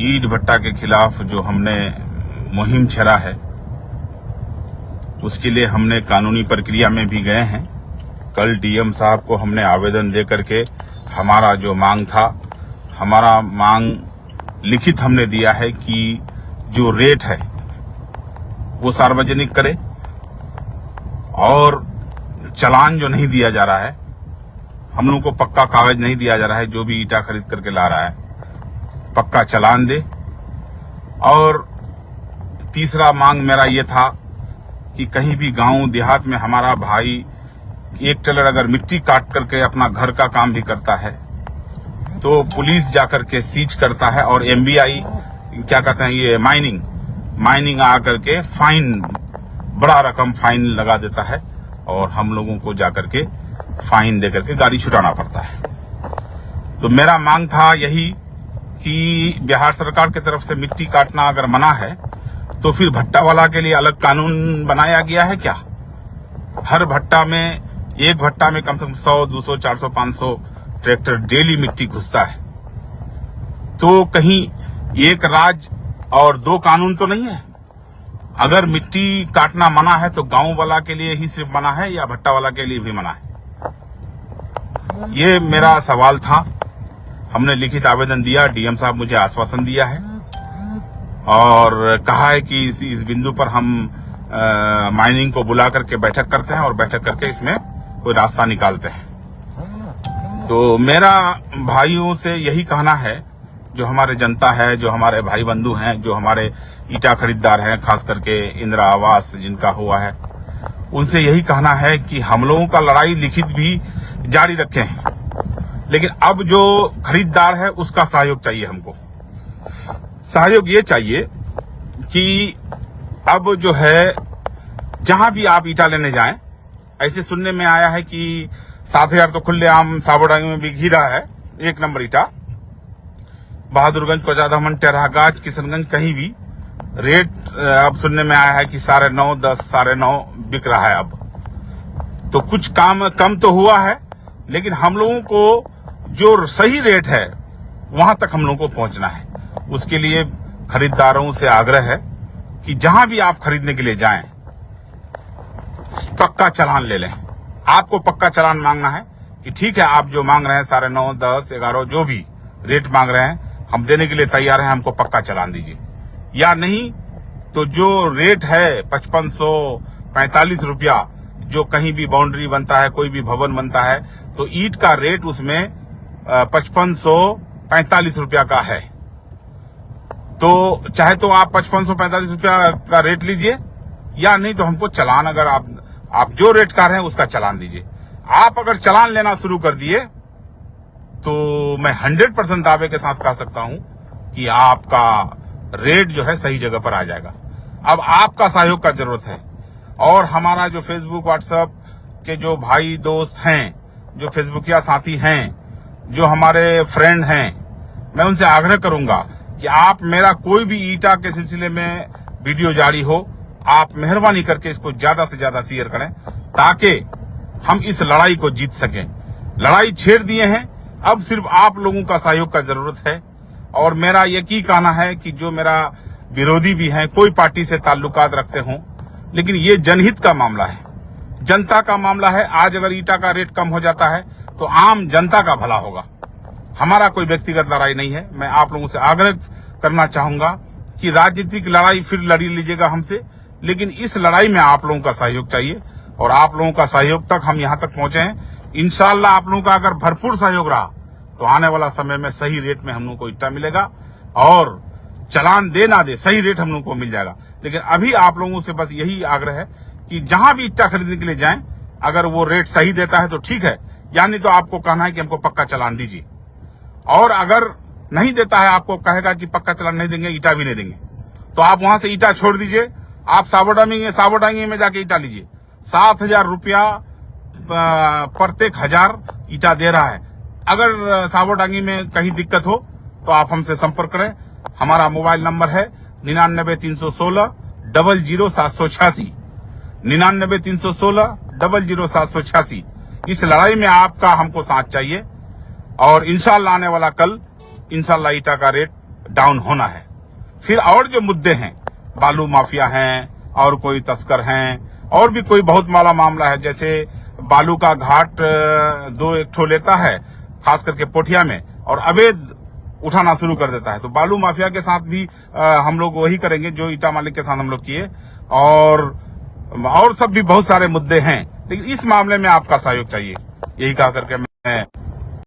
ईंट भट्टा के खिलाफ जो हमने मुहिम छेड़ा है, उसके लिए हमने कानूनी प्रक्रिया में भी गए हैं। कल डीएम साहब को हमने आवेदन दे करके हमारा जो मांग था, हमारा मांग लिखित हमने दिया है कि जो रेट है वो सार्वजनिक करे और चालान जो नहीं दिया जा रहा है, हम लोगों को पक्का कागज नहीं दिया जा रहा है, जो भी ईटा खरीद करके ला रहा है पक्का चालान दे। और तीसरा मांग मेरा ये था कि कहीं भी गांव देहात में हमारा भाई एक टेलर अगर मिट्टी काट करके अपना घर का काम भी करता है तो पुलिस जाकर के सीज करता है और एमबीआई क्या कहते हैं, ये माइनिंग आ करके फाइन, बड़ा रकम फाइन लगा देता है और हम लोगों को जाकर के फाइन दे करके गाड़ी छुटाना पड़ता है। तो मेरा मांग था यही कि बिहार सरकार की तरफ से मिट्टी काटना अगर मना है तो फिर भट्टा वाला के लिए अलग कानून बनाया गया है क्या? हर भट्टा में, एक भट्टा में कम से कम 100, 200, 400, 500 ट्रैक्टर डेली मिट्टी घुसता है। तो कहीं एक राज्य और दो कानून तो नहीं है? अगर मिट्टी काटना मना है तो गांव वाला के लिए ही सिर्फ मना है या भट्टा वाला के लिए भी मना है? ये मेरा सवाल था। हमने लिखित आवेदन दिया, डीएम साहब मुझे आश्वासन दिया है और कहा है कि इस बिंदु पर हम माइनिंग को बुला करके बैठक करते हैं और बैठक करके इसमें कोई रास्ता निकालते हैं। तो मेरा भाइयों से यही कहना है, जो हमारे जनता है, जो हमारे भाई बंधु हैं, जो हमारे ईटा खरीदार हैं, खास करके इंदिरा आवास जिनका हुआ है, उनसे यही कहना है कि हम लोगों का लड़ाई लिखित भी जारी रखे हैं, लेकिन अब जो खरीदार है उसका सहयोग चाहिए। हमको सहयोग ये चाहिए कि अब जो है जहां भी आप ईटा लेने जाएं, ऐसे सुनने में आया है कि 7,000 तो खुलेआम साबोडांगी में बिक ही रहा है, 1 नंबर ईटा। बहादुरगंज, कोचाधामन, टेरहागाज, किशनगंज कहीं भी रेट अब सुनने में आया है कि 9.5, 10, 9.5 बिक रहा है। अब तो कुछ काम कम तो हुआ है, लेकिन हम लोगों को जो सही रेट है वहां तक हम लोगों को पहुंचना है। उसके लिए खरीदारों से आग्रह है कि जहां भी आप खरीदने के लिए जाएं, पक्का चालान ले लें। आपको पक्का चालान मांगना है कि ठीक है, आप जो मांग रहे हैं 9.5, 10, 11 जो भी रेट मांग रहे हैं, हम देने के लिए तैयार हैं, हमको पक्का चालान दीजिए। या नहीं तो जो रेट है 5545 रुपया, जो कहीं भी बाउंड्री बनता है, कोई भी भवन बनता है, तो ईंट का रेट उसमें 5545 रुपया का है। तो चाहे तो आप 5545 रुपया का रेट लीजिए, या नहीं तो हमको चालान, अगर आप जो रेट का रहे हैं उसका चालान दीजिए। आप अगर चालान लेना शुरू कर दिए तो मैं 100% दावे के साथ कह सकता हूं कि आपका रेट जो है सही जगह पर आ जाएगा। अब आपका सहयोग का जरूरत है। और हमारा जो फेसबुक, व्हाट्सएप के जो भाई दोस्त हैं, जो फेसबुकिया साथी हैं, जो हमारे फ्रेंड हैं, मैं उनसे आग्रह करूंगा कि आप मेरा कोई भी ईटा के सिलसिले में वीडियो जारी हो, आप मेहरबानी करके इसको ज्यादा से ज्यादा शेयर करें ताकि हम इस लड़ाई को जीत सकें। लड़ाई छेड़ दिए हैं, अब सिर्फ आप लोगों का सहयोग का जरूरत है। और मेरा यकीन कहना है कि जो मेरा विरोधी भी हैं, कोई पार्टी से ताल्लुकात रखते हों, लेकिन ये जनहित का मामला है, जनता का मामला है। आज अगर ईटा का रेट कम हो जाता है तो आम जनता का भला होगा। हमारा कोई व्यक्तिगत लड़ाई नहीं है। मैं आप लोगों से आग्रह करना चाहूंगा कि राजनीतिक लड़ाई फिर लड़ी लीजिएगा हमसे, लेकिन इस लड़ाई में आप लोगों का सहयोग चाहिए और आप लोगों का सहयोग तक हम यहां तक पहुंचे हैं। इंशाअल्लाह आप लोगों का अगर भरपूर सहयोग रहा तो आने वाला समय में सही रेट में हम लोगों को ईटा मिलेगा और चालान दे ना दे सही रेट हम लोगों को मिल जाएगा। लेकिन अभी आप लोगों से बस यही आग्रह है कि जहां भी ईटा खरीदने के लिए जाएं, अगर वो रेट सही देता है तो ठीक है, यानी तो आपको कहना है कि हमको पक्का चालान दीजिए। और अगर नहीं देता है, आपको कहेगा कि पक्का चालान नहीं देंगे, ईटा भी नहीं देंगे, तो आप वहां से ईटा छोड़ दीजिए। आप साबोडांगी में जाके ईटा लीजिए। 7,000 रुपया प्रत्येक 1000 ईटा दे रहा है। अगर साबोडांगी में कहीं दिक्कत हो तो आप हमसे संपर्क करें। हमारा मोबाइल नंबर है 99 316 00786, 99 316 00786। इस लड़ाई में आपका हमको साथ चाहिए और इंशाल्लाह आने वाला कल इंशाल्लाह ईटा का रेट डाउन होना है। फिर और जो मुद्दे हैं, बालू माफिया हैं और कोई तस्कर हैं और भी कोई बहुत माला मामला है, जैसे बालू का घाट दो एक ठो लेता है खास करके पोठिया में और अवैध उठाना शुरू कर देता है। तो बालू माफिया के साथ भी हम लोग वही करेंगे जो ईटा मालिक के साथ हम लोग किए, और सब भी बहुत सारे मुद्दे हैं, लेकिन इस मामले में आपका सहयोग चाहिए। यही कहा करके मैं